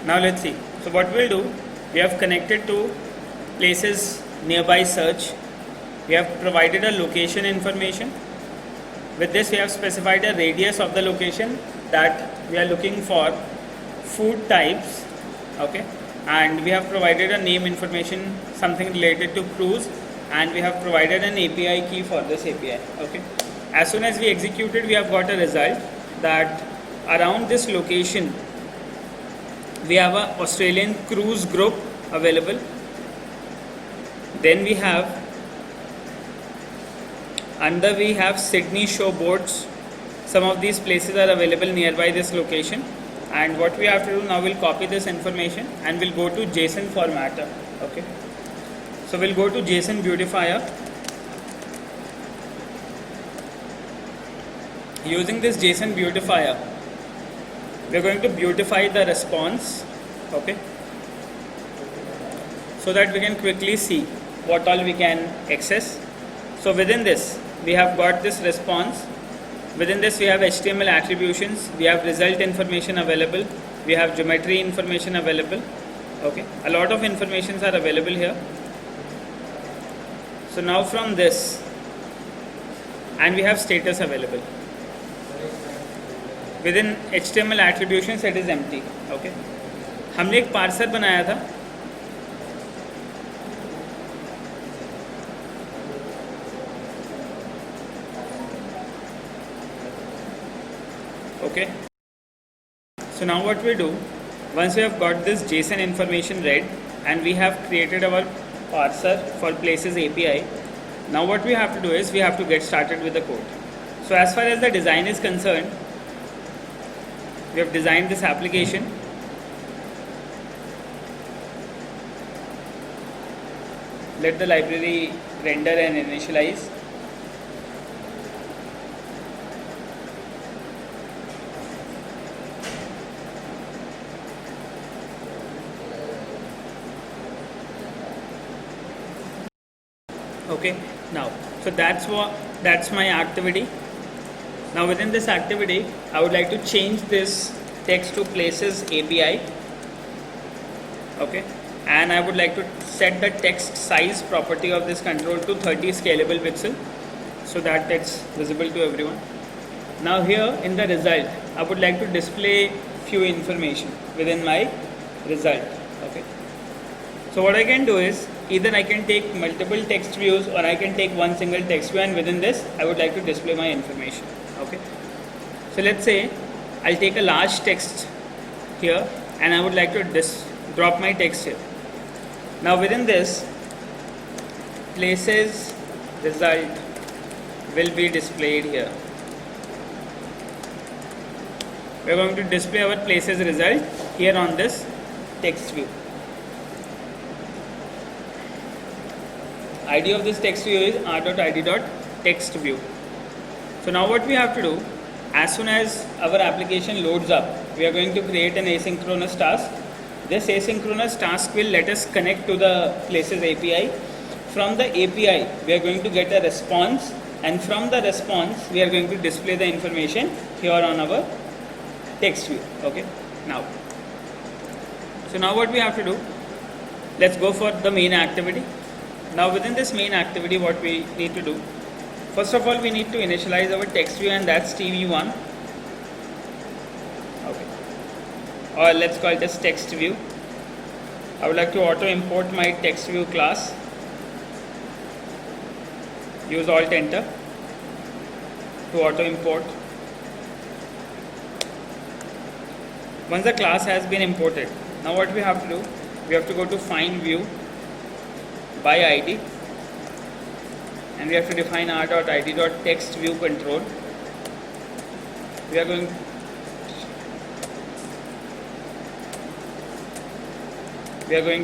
Now let's see. So what we'll do, we have connected to places nearby search. We have provided a location information. With this we have specified a radius of the location that we are looking for food types, okay, and we have provided a name information, something related to cruise, and we have provided an API key for this API, okay. As soon as we executed, we have got a result that around this location we have a Australian cruise group available. Then we have we have Sydney Show boats. Some of these places are available nearby this location, and what we have to do now, we'll copy this information and we'll go to JSON formatter, okay. So we'll go to JSON beautifier. Using this JSON beautifier, we're going to beautify the response, okay, so that we can quickly see what all we can access. So within this we have got this response. Within this we have HTML attributions, we have result information available, we have geometry information available, okay. A lot of informations are available here. So now from this, and we have status available. Within HTML attributions it is empty, okay. हमने एक parser बनाया था, okay. So now what we do, once we have got this JSON information read and we have created our parser for places API, now what we have to do is we have to get started with the code. So as far as the design is concerned, we have designed this application. Let the library render and initialize. Okay, now so that's my activity. Now within this activity I would like to change this text to places API, okay, and I would like to set the text size property of this control to 30 scalable pixel so that it's visible to everyone. Now here in the result I would like to display few information within my result, okay. So what I can do is, either I can take multiple text views or I can take one single text view, and within this I would like to display my information, okay. So let's say I'll take a large text here and I would like to drop my text here. Now within this, places result will be displayed here. We are going to display our places result here on this text view. ID of this text view is r.id.textView. So now what we have to do, as soon as our application loads up, we are going to create an asynchronous task. This asynchronous task will let us connect to the places API. From the API we are going to get a response, and from the response we are going to display the information here on our text view, okay. Now what we have to do, let's go for the main activity. Now within this main activity, what we need to do, first of all we need to initialize our text view, and that's TV1, okay, or let's call it as text view. I would like to auto import my text view class. Use Alt Enter to auto import. Once the class has been imported, now what we have to do, we have to go to find view by ID, and we have to define r.id.textView control. We are going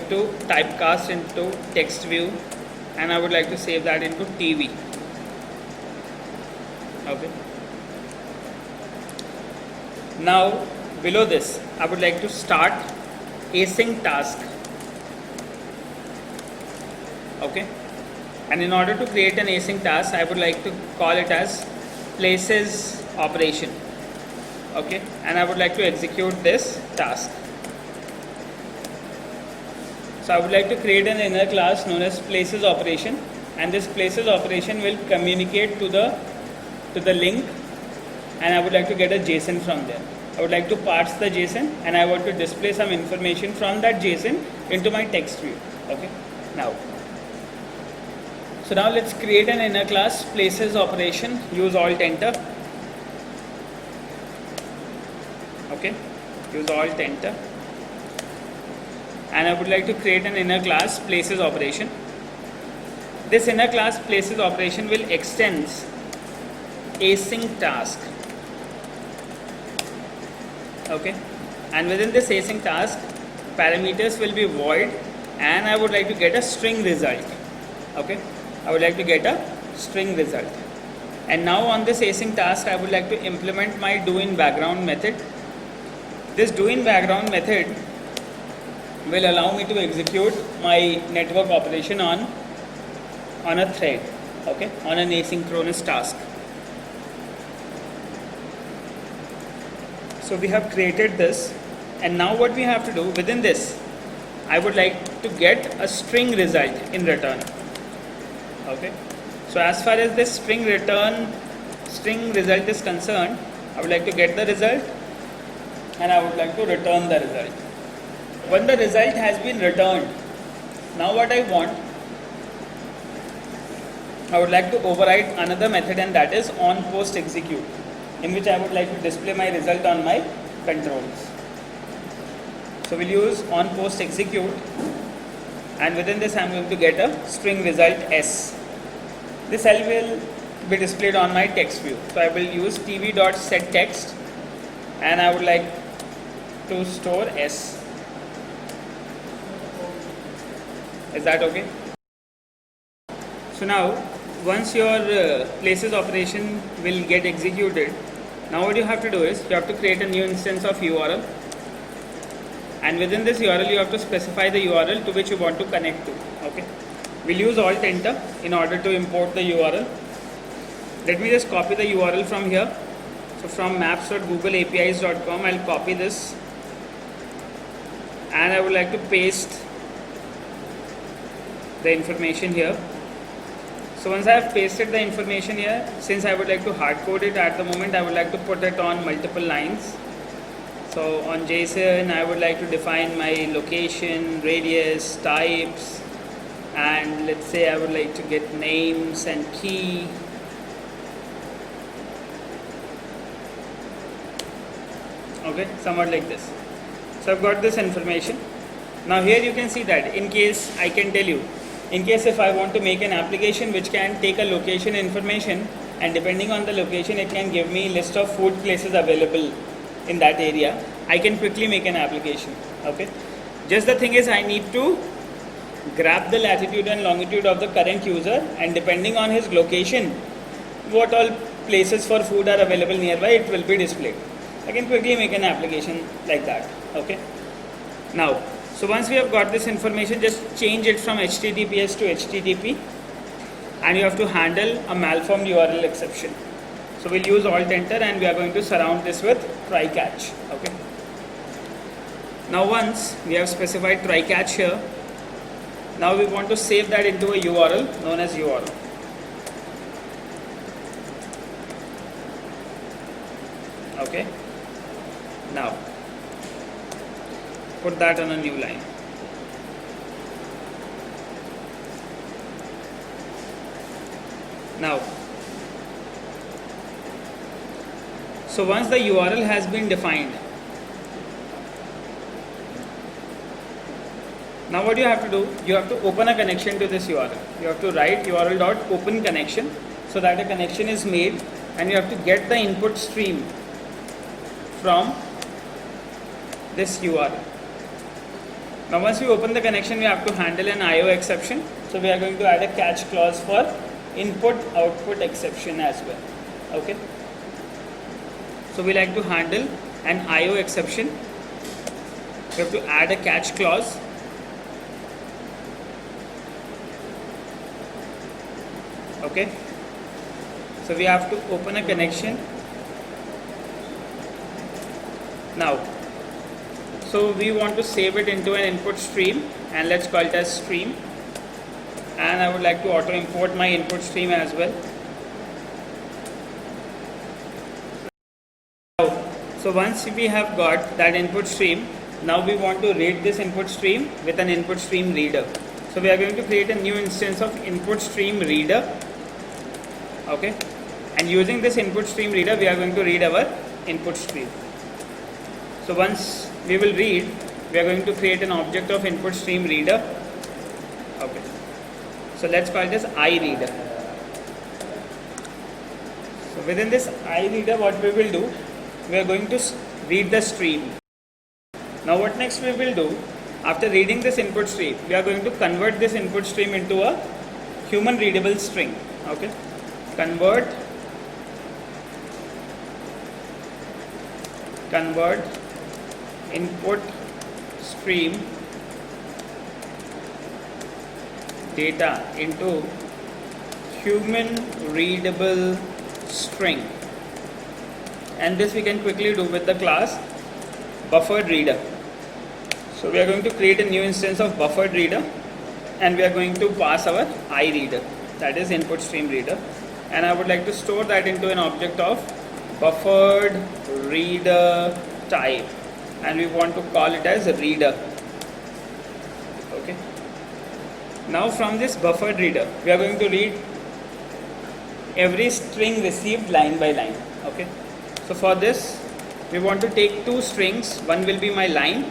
to typecast into text view, and I would like to save that into TV, okay. Now below this I would like to start async task, okay, and in order to create an async task I would like to call it as places operation, okay, and I would like to execute this task. So I would like to create an inner class known as places operation, and this places operation will communicate to the link, and I would like to get a JSON from there. I would like to parse the JSON, and I want to display some information from that JSON into my text view. Okay. Now let's create an inner class places operation. Use Alt Enter. Okay. Use Alt Enter. And I would like to create an inner class places operation. This inner class places operation will extend async task. Okay, and within this async task, parameters will be void, and I would like to get a string result. Okay, I would like to get a string result. And now on this async task, I would like to implement my doInBackground method. This doInBackground method will allow me to execute my network operation on a thread, okay, on an asynchronous task. So we have created this, and now what we have to do within this, I would like to get a string result in return. Okay, so as far as this string result is concerned, I would like to get the result, and I would like to return the result. When the result has been returned, now what I would like to override another method, and that is onPostExecute, in which I would like to display my result on my controls. So we'll use onPostExecute, and within this I'm going to get a string result S. This L will be displayed on my text view. So I will use tv.setText, and I would like to store S. Is that okay? So now once your places operation will get executed, now what you have to do is you have to create a new instance of URL, and within this URL you have to specify the URL to which you want to connect to. Okay, we'll use Alt Enter in order to import the URL. Let me just copy the URL from here. So from maps.googleapis.com, I'll copy this, and I would like to paste the information here. So once I have pasted the information here, since I would like to hard code it at the moment, I would like to put it on multiple lines. So on JSON, I would like to define my location, radius, types, and let's say I would like to get names and key. Okay, somewhat like this. So I've got this information. Now here you can see that in case I can tell you, in case if I want to make an application which can take a location information, and depending on the location it can give me list of food places available in that area, I can quickly make an application. Okay, just the thing is I need to grab the latitude and longitude of the current user, and depending on his location, what all places for food are available nearby, it will be displayed. I can quickly make an application like that. Okay, now so once we have got this information, just change it from HTTPS to HTTP, and you have to handle a malformed URL exception. So we'll use Alt Enter, and we are going to surround this with try catch. Okay, now once we have specified try catch here, now we want to save that into a URL known as URL. Okay, now put that on a new line. Now, so once the URL has been defined, now what you have to do, you have to open a connection to this URL. You have to write url.openConnection so that a connection is made, and you have to get the input stream from this URL. Now once we open the connection, we have to handle an IO exception. So we are going to add a catch clause for input output exception as well. Okay, so we like to handle an IO exception. We have to add a catch clause. Okay, so we have to open a connection. Now, So we want to save it into an input stream, and let's call it as stream. And I would like to auto import my input stream as well. So once we have got that input stream, now we want to read this input stream with an input stream reader. So we are going to create a new instance of input stream reader. Okay, and using this input stream reader, we are going to read our input stream. So once we will read, we are going to create an object of input stream reader. Okay, so let's call this iReader. So within this iReader, what we will do, we are going to read the stream. Now what next we will do, after reading this input stream, we are going to convert this input stream into a human readable string. Okay, convert input stream data into human readable string, and this we can quickly do with the class buffered reader. So we are going to create a new instance of buffered reader, and we are going to pass our iReader, that is input stream reader, and I would like to store that into an object of buffered reader type, and we want to call it as reader. Okay, now from this buffered reader, we are going to read every string received line by line. Okay, so for this we want to take two strings, one will be my line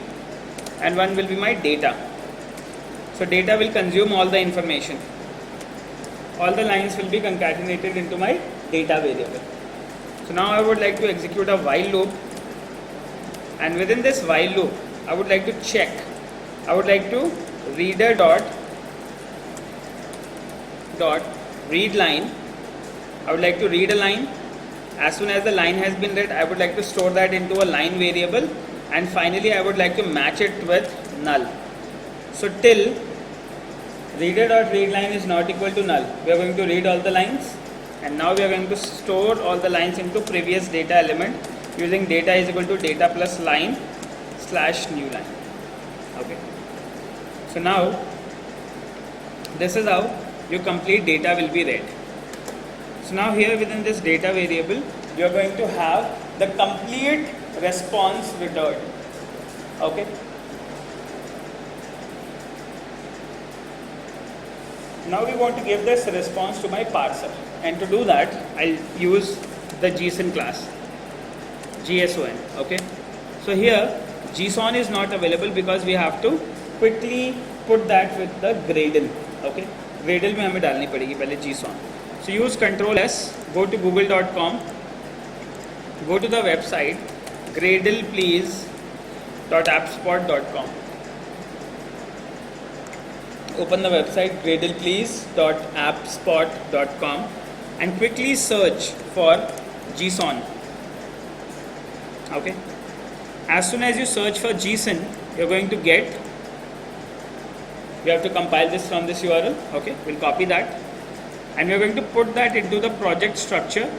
and one will be my data. So data will consume all the information, all the lines will be concatenated into my data variable. So now I would like to execute a while loop, and within this while loop I would like to check, I would like to reader dot read line. I would like to read a line. As soon as the line has been read, I would like to store that into a line variable, and finally I would like to match it with null. So till reader.readLine is not equal to null, we are going to read all the lines, and now we are going to store all the lines into previous data element using data is equal to data plus line slash new line. Okay, so now this is how your complete data will be read. So now here within this data variable, you are going to have the complete response returned. Okay, now we want to give this response to my parser, and to do that I'll use the JSON class, JSON. Okay, so here JSON is not available because we have to quickly put that with the Gradle. Okay, Gradle में हमें डालनी पड़ेगी पहले JSON. So use Ctrl S, go to google.com, go to the website gradleplease.appspot.com. Open the website gradleplease.appspot.com and quickly search for JSON. Okay, as soon as you search for JSON, you're going to get, we have to compile this from this URL. Okay, we'll copy that, and we're going to put that into the project structure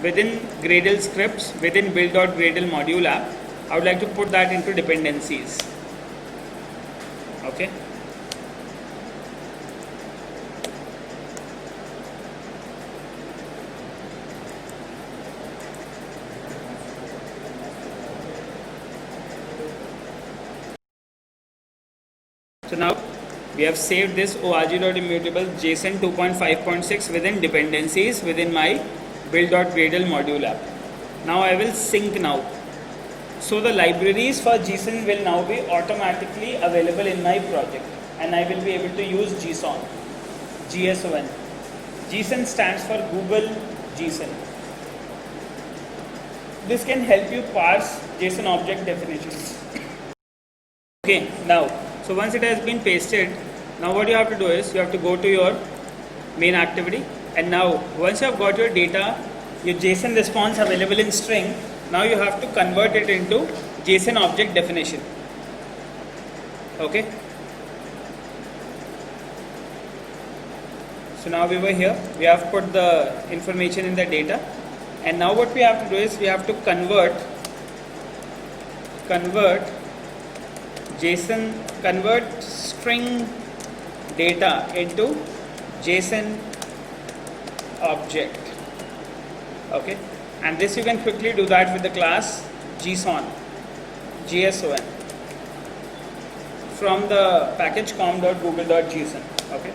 within Gradle scripts, within build.gradle module app. I would like to put that into dependencies. Okay, so now we have saved this org.immutable JSON 2.5.6 within dependencies within my build.gradle module app. Now I will sync now. So the libraries for JSON will now be automatically available in my project, and I will be able to use JSON. GSON. JSON stands for Google JSON. This can help you parse JSON object definitions. Okay, now, so once it has been pasted, now what you have to do is you have to go to your main activity, and now once you have got your data, your JSON response available in string, now you have to convert it into JSON object definition. Okay, so now we were here, we have put the information in the data, and now what we have to do is we have to convert JSON, convert string data into JSON object. Okay, and this you can quickly do that with the class JSON from the package com.google.json. Okay,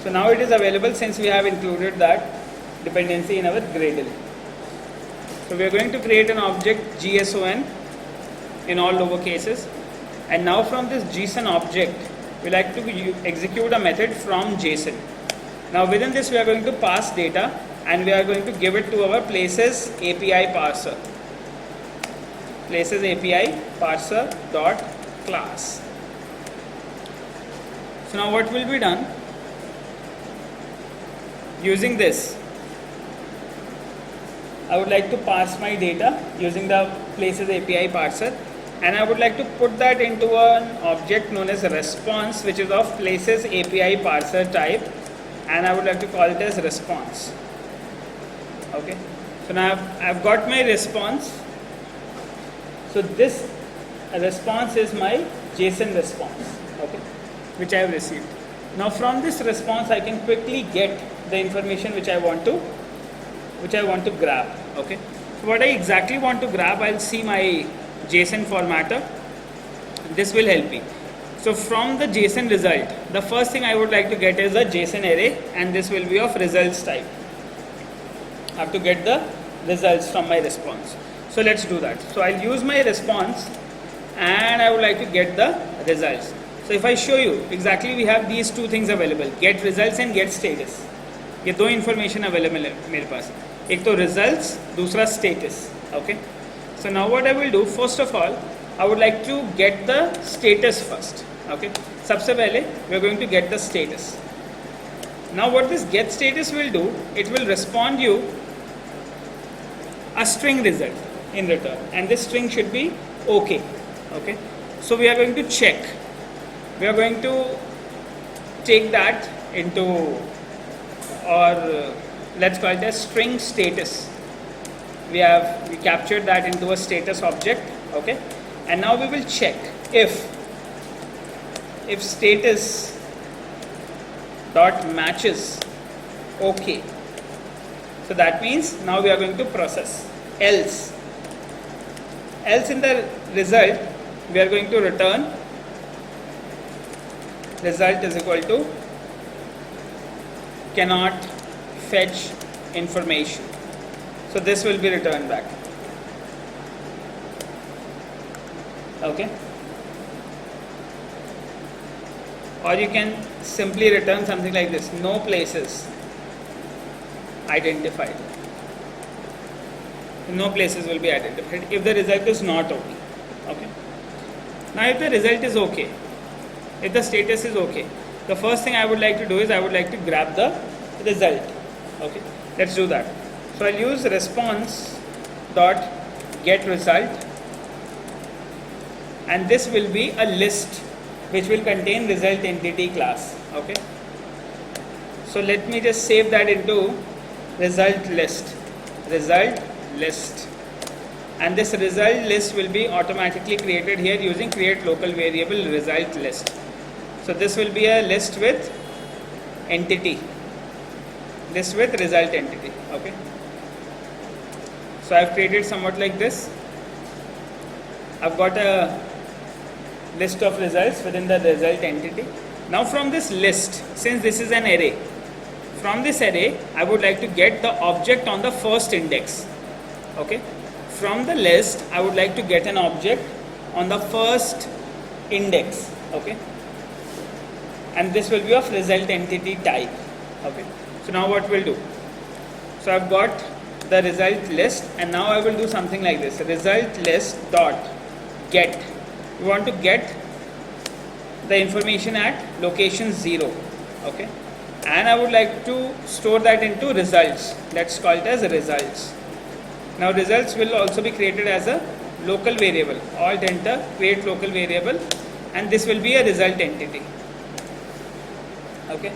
so now it is available since we have included that dependency in our Gradle. So we are going to create an object JSON in all lower cases, and now from this JSON object we like to execute a method from JSON. Now within this we are going to pass data, and we are going to give it to our Places API parser. Places API parser dot class. So now what will be done? Using this, I would like to pass my data using the Places API parser, and I would like to put that into an object known as response, which is of Places API parser type, and I would like to call it as response. Okay, so now I've got my response. So this response is my JSON response, okay, which I have received. Now from this response I can quickly get the information which I want to grab. Okay, so what I exactly want to grab, I'll see my JSON formatter. This will help me. So from the JSON result, the first thing I would like to get is a JSON array, and this will be of results type. I have to get the results from my response. So let's do that. So I'll use my response, and I would like to get the results. So if I show you exactly, we have these two things available, get results and get status. ये दो information available है मेरे पास, एक तो results, दूसरा status. Okay, so now what I will do, first of all I would like to get the status first. Okay, सबसे पहले we are going to get the status. Now what this get status will do, it will respond you a string result in return, and this string should be okay. Okay, so we are going to check, we are going to take that into, or let's call it as string status. We captured that into a status object. Okay, and now we will check if status dot matches okay. So that means now we are going to process. Else in the result we are going to return result is equal to cannot fetch information. So this will be returned back. Okay, or you can simply return something like this, no places identified. No places will be identified if the result is not okay. Okay, now if the result is okay, if the status is okay, the first thing I would like to do is I would like to grab the result. Okay, let's do that. So I'll use response dot get result, and this will be a list which will contain result entity class. Okay, so let me just save that into result list, and this result list will be automatically created here using create local variable result list. So this will be a list with entity, list with result entity. Okay, so I've created somewhat like this. I've got a list of results within the result entity. Now from this list, since this is an array, from this array I would like to get the object on the first index. Okay, from the list I would like to get an object on the first index. Okay, and this will be of result entity type. Okay, so now what we'll do, so I've got the result list, and now I will do something like this, result list dot get. We want to get the information at location 0. Okay, and I would like to store that into results. Let's call it as results. Now results will also be created as a local variable. Alt enter, create local variable, and this will be a result entity. Okay,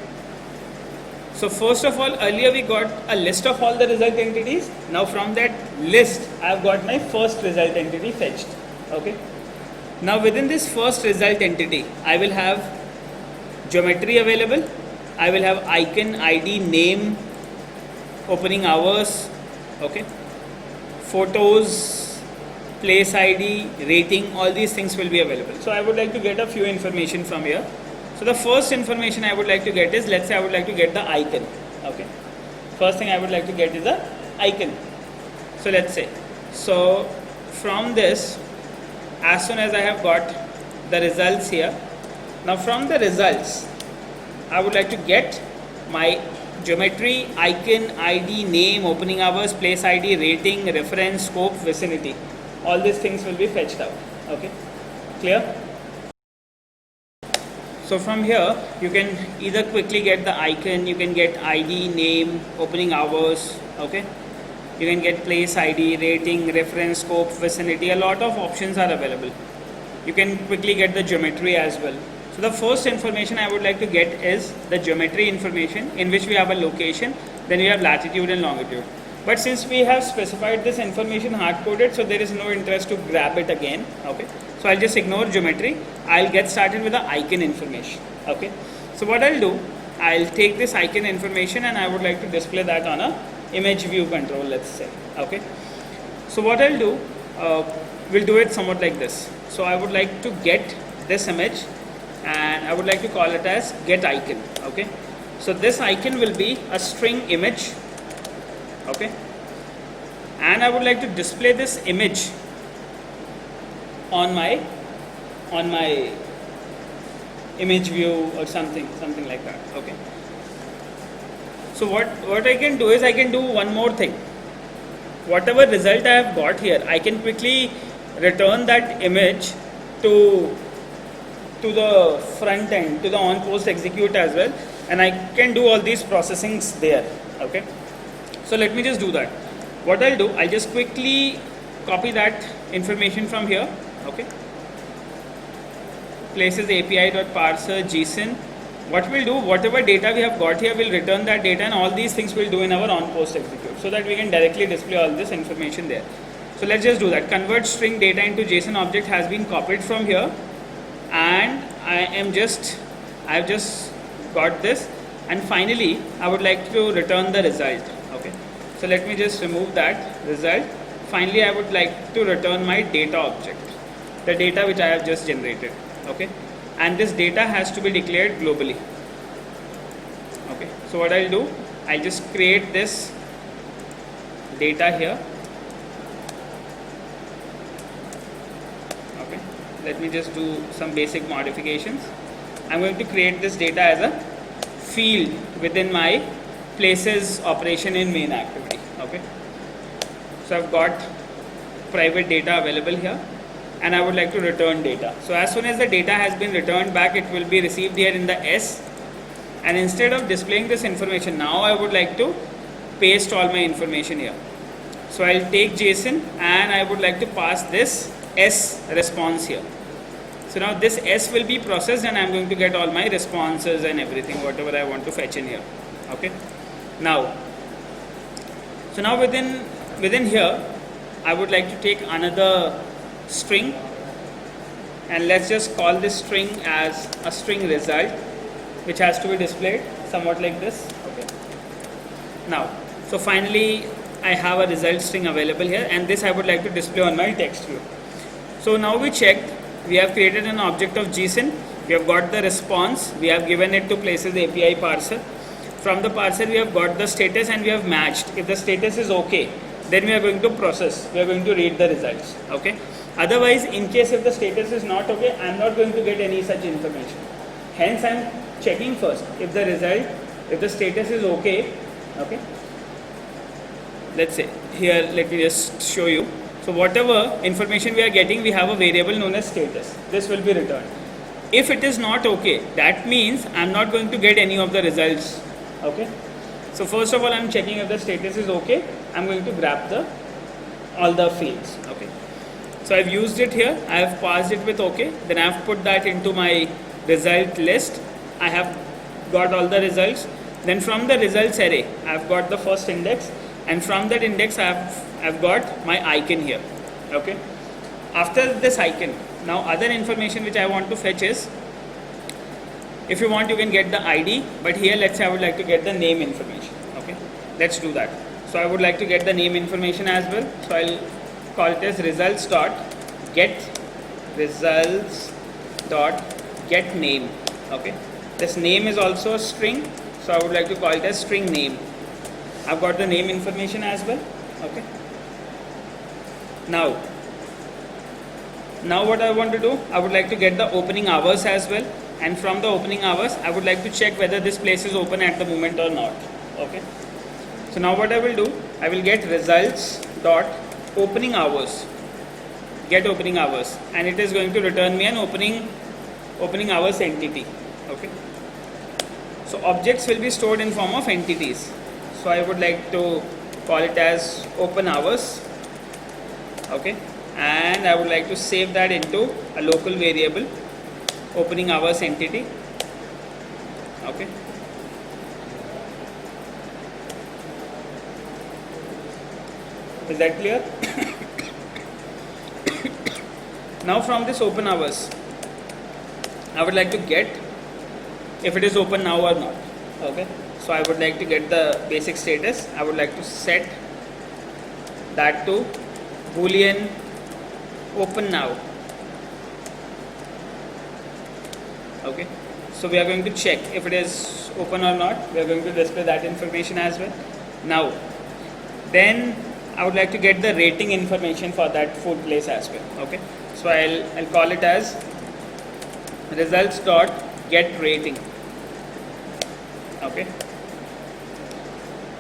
so first of all, earlier we got a list of all the result entities. Now from that list I have got my first result entity fetched. Okay, Now within this first result entity, I will have geometry available, I will have icon, ID, name, opening hours, okay, photos, place ID, rating, all these things will be available. So I would like to get a few information from here. So the first information I would like to get is, let's say I would like to get the icon, okay. First thing I would like to get is the icon. So let's say, so from this, as soon as I have got the results here, now from the results, I would like to get my geometry, icon, ID, name, opening hours, place ID, rating, reference, scope, vicinity. All these things will be fetched out, okay, clear? So from here, you can either quickly get the icon, you can get ID, name, opening hours, okay. You can get place ID, rating, reference, scope, vicinity. A lot of options are available. You can quickly get the geometry as well. So the first information I would like to get is the geometry information, in which we have a location, then we have latitude and longitude. But since we have specified this information hard-coded, so there is no interest to grab it again, okay. So I'll just ignore geometry. I'll get started with the icon information, okay. So what I'll do, I'll take this icon information and I would like to display that on a image view control, let's say, okay. So what I'll do, we'll do it somewhat like this. So I would like to get this image and I would like to call it as get icon, okay. So this icon will be a string image, okay, and I would like to display this image on my image view or something like that, okay. So what I can do is, I can do one more thing. Whatever result I have got here, I can quickly return that image to the front end, to the on post execute as well, and I can do all these processings there, okay. So let me just do that. What I'll do, I'll just quickly copy that information from here, okay. Places API.parser JSON. What we'll do, whatever data we have got here, we'll return that data, and all these things we'll do in our on post execute, so that we can directly display all this information there. So let's just do that. Convert string data into JSON object has been copied from here, and I've just got this, and finally I would like to return the result, okay. So let me just remove that result. Finally I would like to return my data object, the data which I have just generated, okay, and this data has to be declared globally, okay. So what I'll do, I'll just create this data here, okay. Let me just do some basic modifications. I'm going to create this data as a field within my places operation in main activity, okay. So I've got private data available here, and I would like to return data. So as soon as the data has been returned back, it will be received here in the S, and instead of displaying this information, now I would like to paste all my information here. So I'll take JSON and I would like to pass this S response here. So now this S will be processed, and I'm going to get all my responses and everything, whatever I want to fetch in here, okay. Now, so now within here, I would like to take another string, and let's just call this string as a string result, which has to be displayed somewhat like this, okay. Now, so finally I have a result string available here, and this I would like to display on my text view. So now we checked, we have created an object of JSON, we have got the response, we have given it to places API parser. From the parser we have got the status, and we have matched. If the status is okay, then we are going to process, we are going to read the results, okay. Otherwise, in case if the status is not okay, I am not going to get any such information. Hence I am checking first if the result, if the status is okay, okay. Let's say here, let me just show you. So whatever information we are getting, we have a variable known as status. This will be returned. If it is not okay, that means I am not going to get any of the results, okay. So first of all, I am checking if the status is okay. I am going to grab all the fields, okay. So I've used it here, I have passed it with OK, then I have put that into my result list. I have got all the results. Then from the results array, I have got the first index, and from that index I have got my icon here, okay. After this icon, Now other information which I want to fetch is, if you want you can get the ID, but here let's say I would like to get the name information. Okay, let's do that. So I would like to get the name information as well. So I'll call it as results dot get name. Okay, this name is also a string, so I would like to call it as string name. I've got the name information as well. Okay, now what I want to do, I would like to get the opening hours as well, and from the opening hours I would like to check whether this place is open at the moment or not. Okay, so now what I will do, I will get results dot opening hours, get opening hours, and it is going to return me an opening hours entity. Okay, so objects will be stored in form of entities, so I would like to call it as open hours. Okay, and I would like to save that into a local variable, opening hours entity. Okay, is that clear? Now from this open hours, I would like to get if it is open now or not. Okay, so I would like to get the basic status. I would like to set that to boolean open now. Okay, so we are going to check if it is open or not. We are going to display that information as well. Now then I would like to get the rating information for that food place as well. Okay, so I'll call it as results dot get rating. Okay,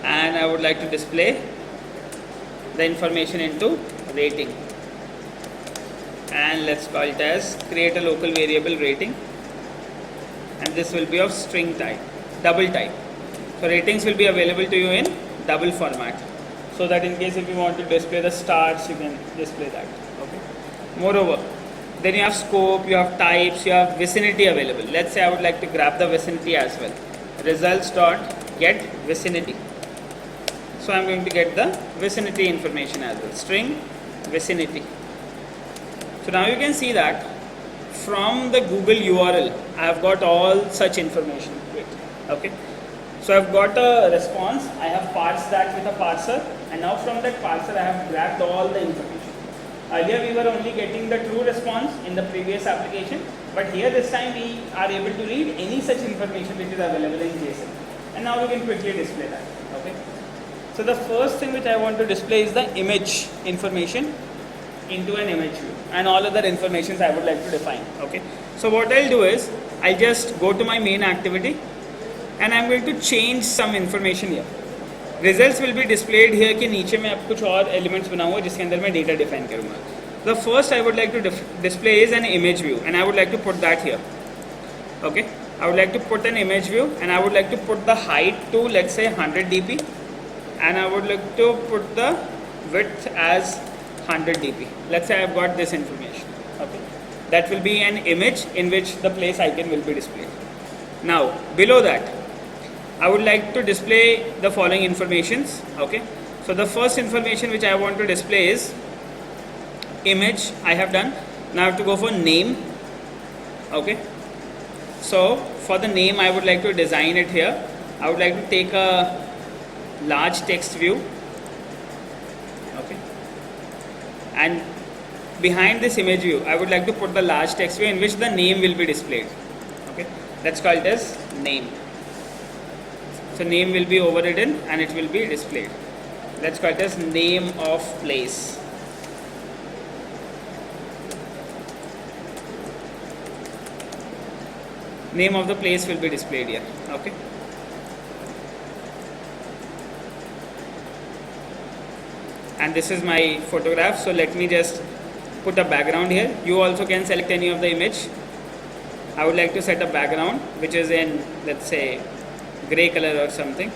and I would like to display the information into rating, and let's call it as create a local variable rating, and this will be of string type, double type. So ratings will be available to you in double format, so that in case if you want to display the stars, you can display that. Okay, moreover, then you have scope, you have types, you have vicinity available. Let's say I would like to grab the vicinity as well, results dot get vicinity. So I'm going to get the vicinity information as well, string vicinity. So now you can see that from the Google URL I have got all such information. Okay, so I've got a response, I have parsed that with a parser, and now from that parser I have grabbed all the information. Earlier we were only getting the true response in the previous application, but here this time we are able to read any such information which is available in JSON, and now we can quickly display that. Okay, so the first thing which I want to display is the image information into an image view, and all other informations I would like to define. Okay, so what I'll do is I'll just go to my main activity and I'm going to change some information here. Results will be displayed here कि नीचे मैं अब कुछ और elements बनाऊंगा जिसके अंदर मैं data define करूंगा. The first I would like to display is an image view, and I would like to put that here. Okay, I would like to put an image view, and I would like to put the height to, let's say, 100 dp, and I would like to put the width as 100 dp. Let's say I've got this information. Okay, that will be an image in which the place icon will be displayed. Now below that I would like to display the following informations. Okay, so the first information which I want to display is image. I have done. Now I have to go for name. Okay, so for the name I would like to design it here. I would like to take a large text view. Okay, and behind this image view I would like to put the large text view in which the name will be displayed. Okay, let's call it as name. So name will be overridden and it will be displayed. Let's call it as name of place. Name of the place will be displayed here. Okay, and this is my photograph, so let me just put a background here. You also can select any of the image. I would like to set a background which is in, let's say, gray color or something.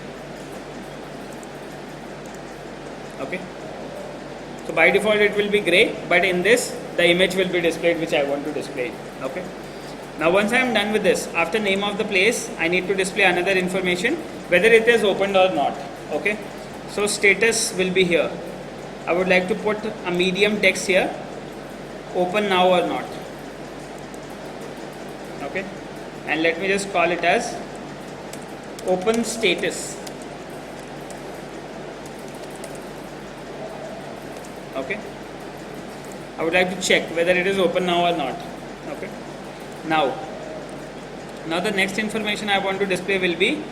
Okay, so by default it will be gray, but in this the image will be displayed which I want to display. Okay, now once I am done with this, after name of the place I need to display another information, whether it is opened or not. Okay, so status will be here. I would like to put a medium text here, open now or not. Okay, and let me just call it as open status. Okay, I would like to check whether it is open now or not. Okay, now the next information I want to display will be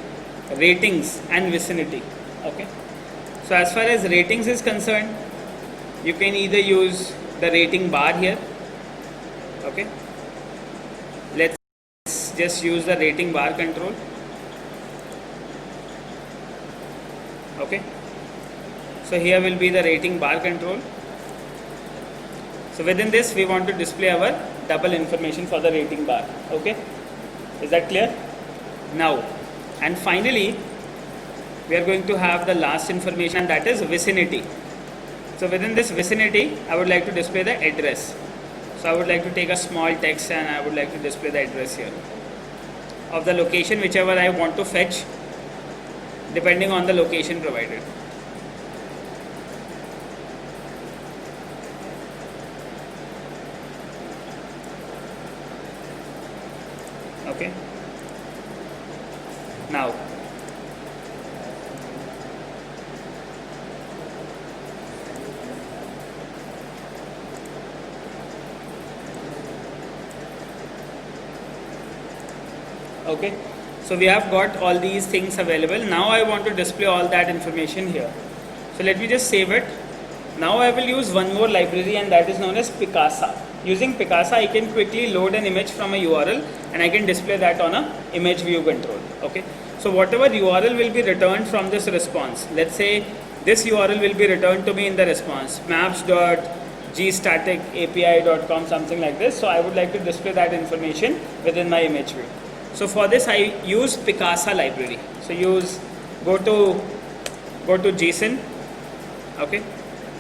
ratings and vicinity. Okay, so as far as ratings is concerned, you can either use the rating bar here. Okay, let's just use the rating bar control. Okay, so here will be the rating bar control. So within this we want to display our double information for the rating bar. Okay, is that clear? Now, and finally we are going to have the last information, and that is vicinity. So within this vicinity I would like to display the address. So I would like to take a small text and I would like to display the address here of the location whichever I want to fetch, depending on the location provided. Okay, now okay, so we have got all these things available. Now I want to display all that information here. So let me just save it. Now I will use one more library, and that is known as Picasa. Using Picasa I can quickly load an image from a URL and I can display that on a image view control. Okay, so whatever URL will be returned from this response, let's say this URL will be returned to me in the response, maps.gstaticapi.com, something like this. So I would like to display that information within my image view. So for this I use Picasa library. So go to JSON, okay,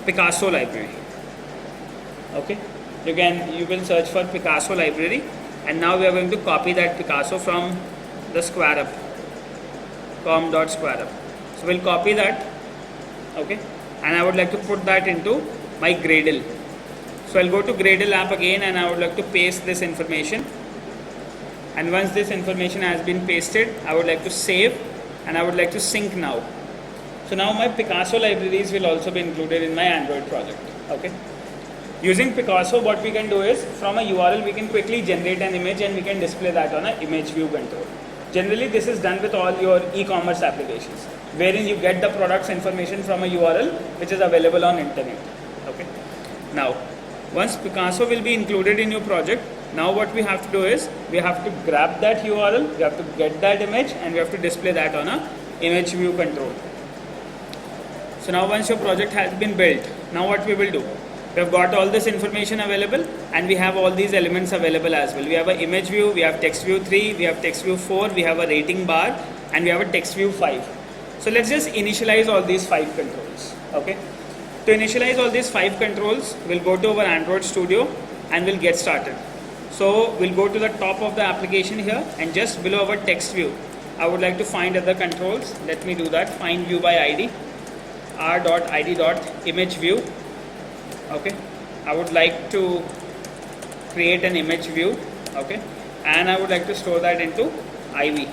Picasso library. Okay, you will search for Picasso library, and now we are going to copy that Picasso from the SquareUp, com.squareup. So we'll copy that, okay, and I would like to put that into my Gradle. So I'll go to Gradle app again and I would like to paste this information. And once this information has been pasted, I would like to save and I would like to sync now. So now my Picasso libraries will also be included in my Android project. Okay. Using Picasso, what we can do is from a URL we can quickly generate an image and we can display that on an image view control. Generally this is done with all your e-commerce applications, wherein you get the product's information from a URL which is available on internet. Okay. Now, once Picasso will be included in your project, now what we have to do is we have to grab that URL, we have to get that image and we have to display that on a image view control. So now once your project has been built, now what we will do? We have got all this information available and we have all these elements available as well. We have an image view, we have text view 3, we have text view 4, we have a rating bar and we have a text view 5. So let's just initialize all these 5 controls. Okay. To initialize all these 5 controls, we'll go to our Android Studio and we'll get started. So we'll go to the top of the application here and just below our text view, I would like to find other controls. Let me do that. Find view by ID, r.id.image view. Okay, I would like to create an image view. Okay, and I would like to store that into IV.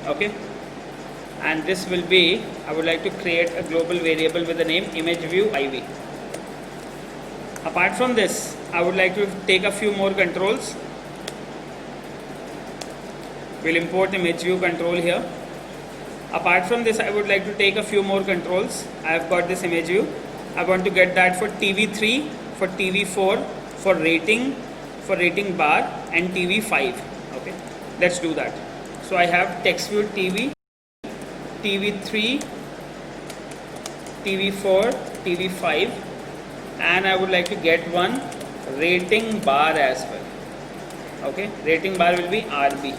Okay, and this will be, I would like to create a global variable with the name image view IV. Apart from this, I would like to take a few more controls. We'll import image view control here. Apart from this, I would like to take a few more controls. I have got this image view. I want to get that for TV3, for TV4, for rating bar and TV5. Okay, let's do that. So I have text view TV, TV3, TV4, TV5, and I would like to get one rating bar as well. Okay, rating bar will be RB.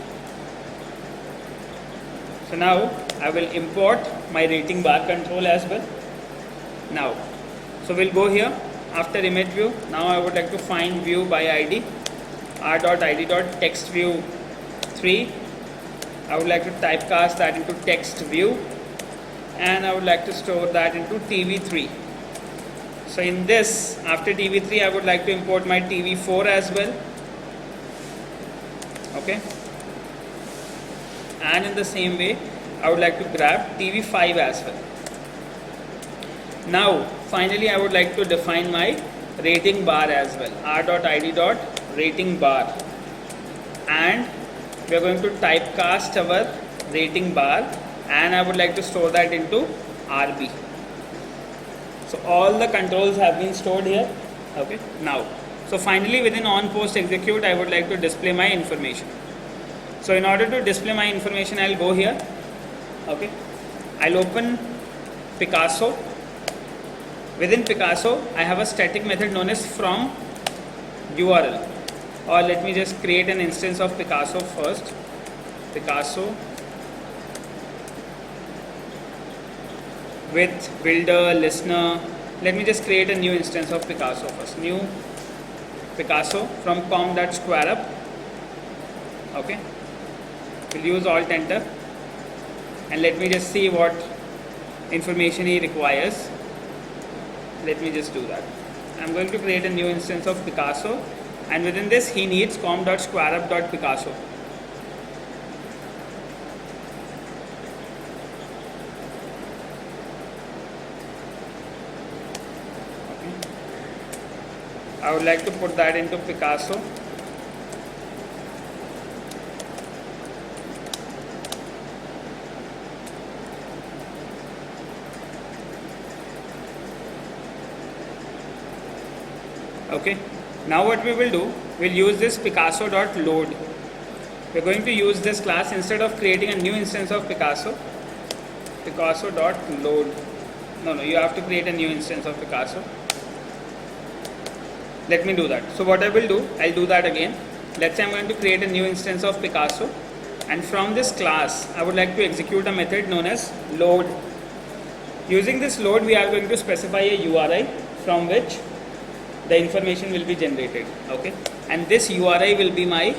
So now I will import my rating bar control as well. Now, so we'll go here after image view. Now I would like to find view by ID, r.id.text view 3. I would like to typecast that into text view and I would like to store that into TV3. So in this, after TV3, I would like to import my TV4 as well. Okay, and in the same way I would like to grab TV5 as well. Now finally I would like to define my rating bar as well, r.id.rating bar, and we are going to typecast our rating bar, and I would like to store that into RB. So all the controls have been stored here. Okay, now so finally within on post execute I would like to display my information. So in order to display my information I'll go here. Okay, I'll open Picasso. Within Picasso I have a static method known as from URL, or let me just create an instance of Picasso first. Picasso with builder, listener. Let me just create a new instance of Picasso first. New Picasso from com.squareup. Okay, we'll use Alt Enter, and let me just see what information he requires. Let me just do that. I'm going to create a new instance of Picasso, and within this he needs com.squareup.picasso. I would like to put that into Picasso. Okay, now what we will do, we'll use this Picasso.load. We're going to use this class instead of creating a new instance of Picasso. Picasso.load. No, you have to create a new instance of Picasso. Let me do that. So what I will do, I'll do that again. Let's say I'm going to create a new instance of Picasso, and from this class I would like to execute a method known as load. Using this load we are going to specify a URI from which the information will be generated. Okay, and this URI will be my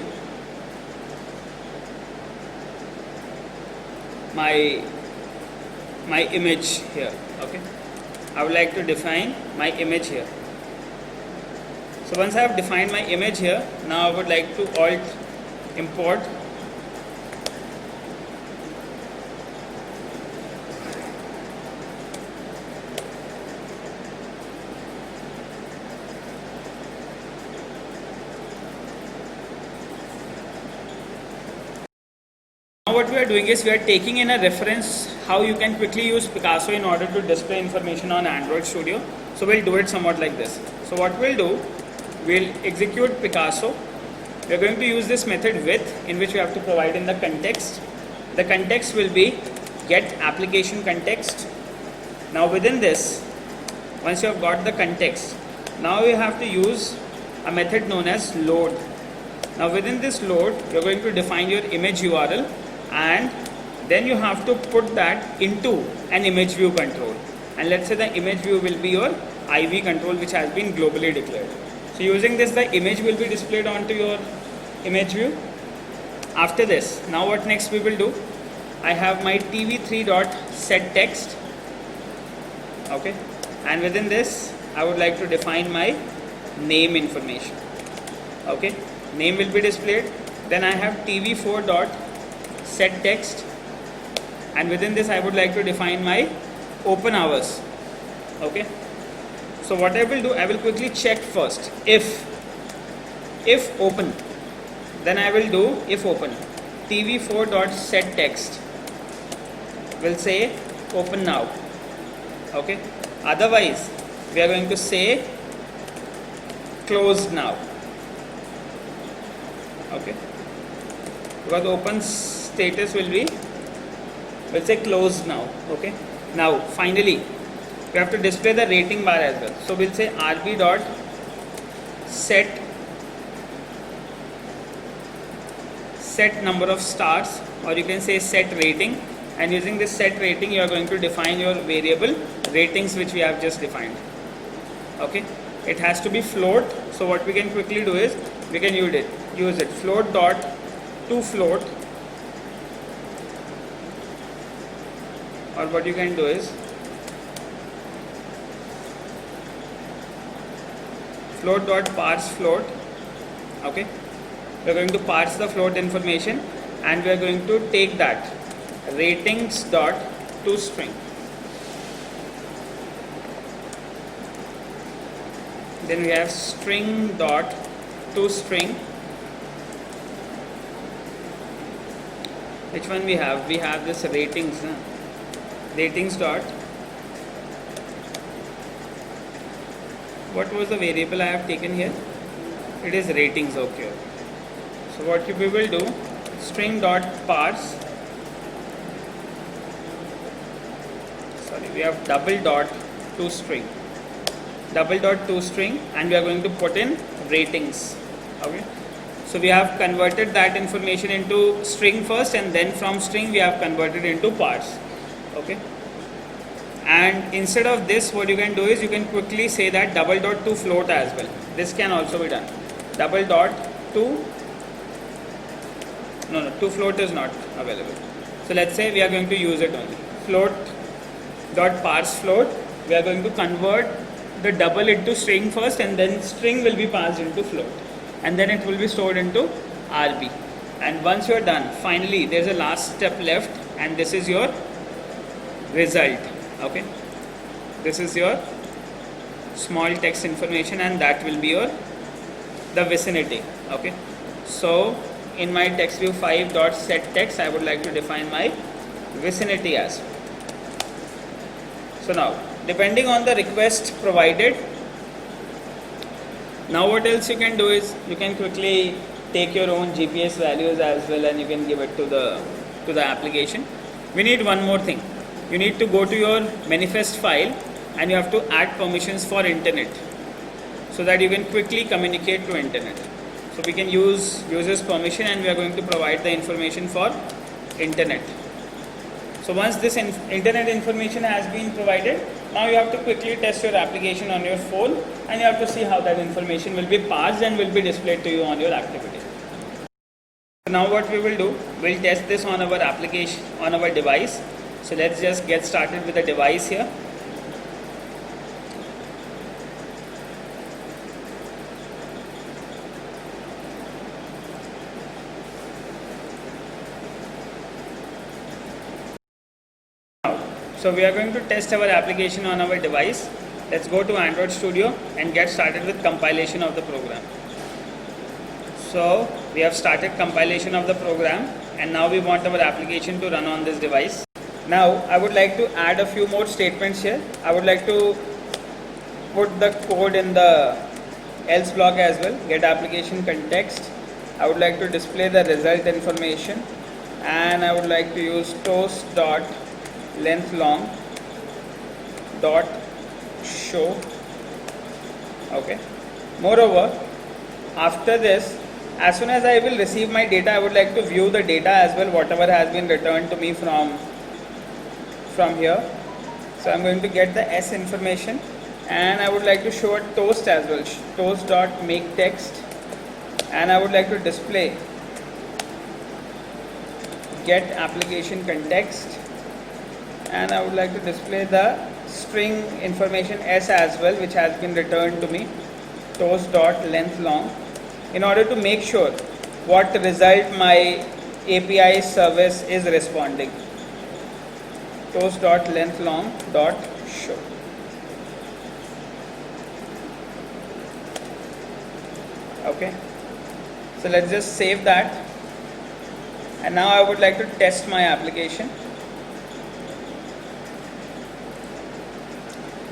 image here. Okay, I would like to define my image here. So once I have defined my image here, now I would like to alt import Now what we are doing is we are taking in a reference how you can quickly use Picasso in order to display information on Android Studio. So we'll do it somewhat like this. So what we'll do, we'll execute Picasso. We're going to use this method with, in which we have to provide in the context. The context will be get application context. Now within this, once you have got the context, now you have to use a method known as load. Now within this load, you're going to define your image URL, and then you have to put that into an image view control. And let's say the image view will be your IV control, which has been globally declared. So using this, the image will be displayed onto your image view. After this, now what next we will do, I have my tv3.setText. Okay, and within this I would like to define my name information. Okay, name will be displayed. Then I have tv4.setText, and within this I would like to define my open hours. Okay, so what I will do, I will quickly check first if open, then I will do if open. tv4.setText will say open now. Okay, otherwise we are going to say closed now. Okay, because open status will say closed now. Okay, now finally we have to display the rating bar as well. So we'll say rb.set number of stars, or you can say set rating, and using this set rating you are going to define your variable ratings which we have just defined. Okay, it has to be float. So what we can quickly do is we can use it float dot to float, or what you can do is float dot parse float. Okay, We are going to parse the float information, and we are going to take that ratings dot toString. Then we have string dot toString. Which one we have? We have this ratings. Ratings dot. What was the variable I have taken here? It is ratings. Okay. So what we will do? String dot parse. Sorry, we have double dot toString. Double dot toString, and we are going to put in ratings. Okay. So we have converted that information into string first, and then from string we have converted into parse. Okay. And instead of this, what you can do is you can quickly say that double dot to float as well. This can also be done. Double dot to to float is not available. So let's say we are going to use it only. Float dot parse float. We are going to convert the double into string first, and then string will be passed into float, and then it will be stored into RB. And once you are done, finally there is a last step left, and this is your result. Okay, this is your small text information, and that will be the vicinity. Okay, so in my text view 5.setText, I would like to define my vicinity as well. So now, depending on the request provided, now what else you can do is you can quickly take your own GPS values as well, and you can give it to the application. We need one more thing. You need to go to your manifest file, and you have to add permissions for internet, so that you can quickly communicate to internet. So we can use users permission, and we are going to provide the information for internet. So once this internet information has been provided, now you have to quickly test your application on your phone, and you have to see how that information will be parsed and will be displayed to you on your activity. So now what we will do, we'll test this on our application, on our device. So let's just get started with the device here. So we are going to test our application on our device. Let's go to Android Studio and get started with compilation of the program. So we have started compilation of the program, and now we want our application to run on this device. Now I would like to add a few more statements here. I would like to put the code in the else block as well. Get application context. I would like to display the result information, and I would like to use toast dot length long dot show. Okay. Moreover, after this, as soon as I will receive my data, I would like to view the data as well, whatever has been returned to me from here. So I'm going to get the S information, and I would like to show a toast as well, toast dot make text, and I would like to display get application context, and I would like to display the string information S as well, which has been returned to me, toast dot length long, in order to make sure what result my API service is responding. Toast dot length long dot show. Okay, so let's just save that, and now I would like to test my application.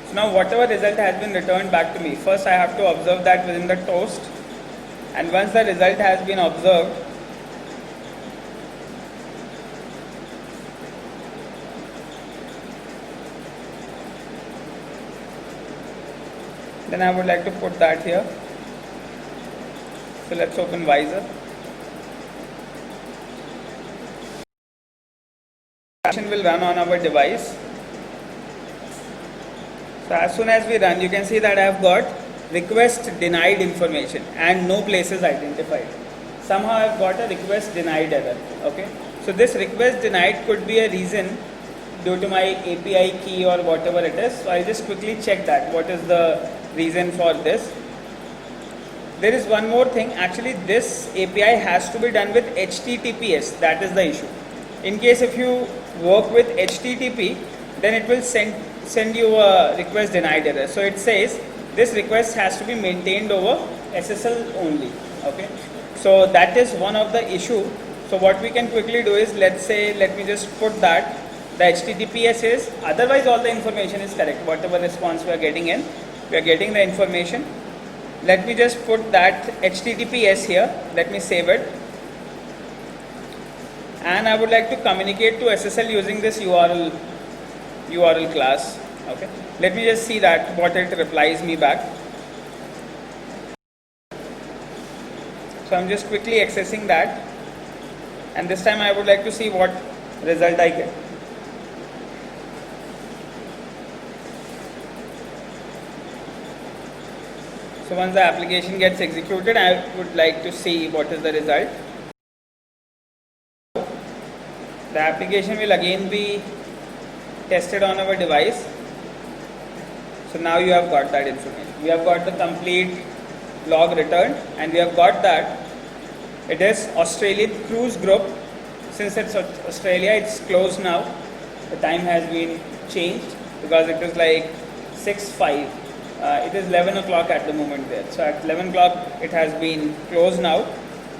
So now whatever result has been returned back to me, first I have to observe that within the toast, and once the result has been observed, then I would like to put that here. So let's open Visor. Action will run on our device. So as soon as we run, you can see that I have got request denied information and no places identified. Somehow I have got a request denied error. Okay. So this request denied could be a reason due to my API key or whatever it is. So I'll just quickly check that. What is the reason for this? there is one more thing. Actually, this API has to be done with HTTPS. That is the issue. In case if you work with HTTP, then it will send you a request denied error. So it says this request has to be maintained over SSL only. Okay. So that is one of the issue. So what we can quickly do is, let me just put that the HTTPS is, otherwise all the information is correct. Whatever response we are getting in, we are getting the information. Let me just put that HTTPS here. Let me save it. And I would like to communicate to SSL using this URL class. Okay. Let me just see that what it replies me back. So I'm just quickly accessing that, and this time I would like to see what result I get. So once the application gets executed, I would like to see what is the result. The application will again be tested on our device. So now you have got that information. We have got the complete log returned, and we have got that it is Australian cruise group. Since it's Australia, it's closed now. The time has been changed because it is like 6:05. It is 11 o'clock at the moment there. So at 11 o'clock it has been closed now.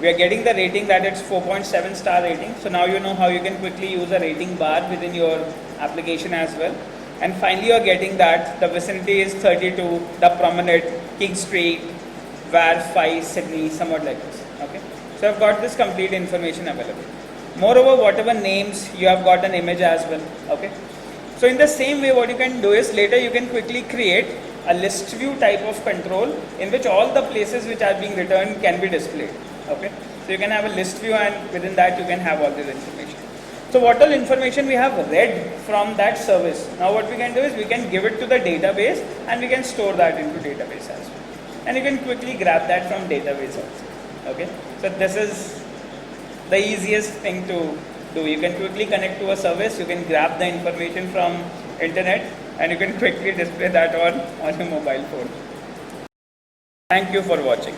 We are getting the rating that it's 4.7 star rating. So now you know how you can quickly use a rating bar within your application as well. And finally you are getting that the vicinity is 32, the promenade, King Street, Var 5, Sydney, somewhat like this. Okay. So I've got this complete information available. Moreover, whatever names, you have got an image as well. Okay. So in the same way, what you can do is, later you can quickly create a list view type of control in which all the places which are being returned can be displayed. Okay. So you can have a list view, and within that you can have all this information. So what all information we have read from that service. Now what we can do is, we can give it to the database and we can store that into database as well. And you can quickly grab that from database also. Okay. So this is the easiest thing to do. You can quickly connect to a service, you can grab the information from internet, and you can quickly display that on your mobile phone. Thank you for watching.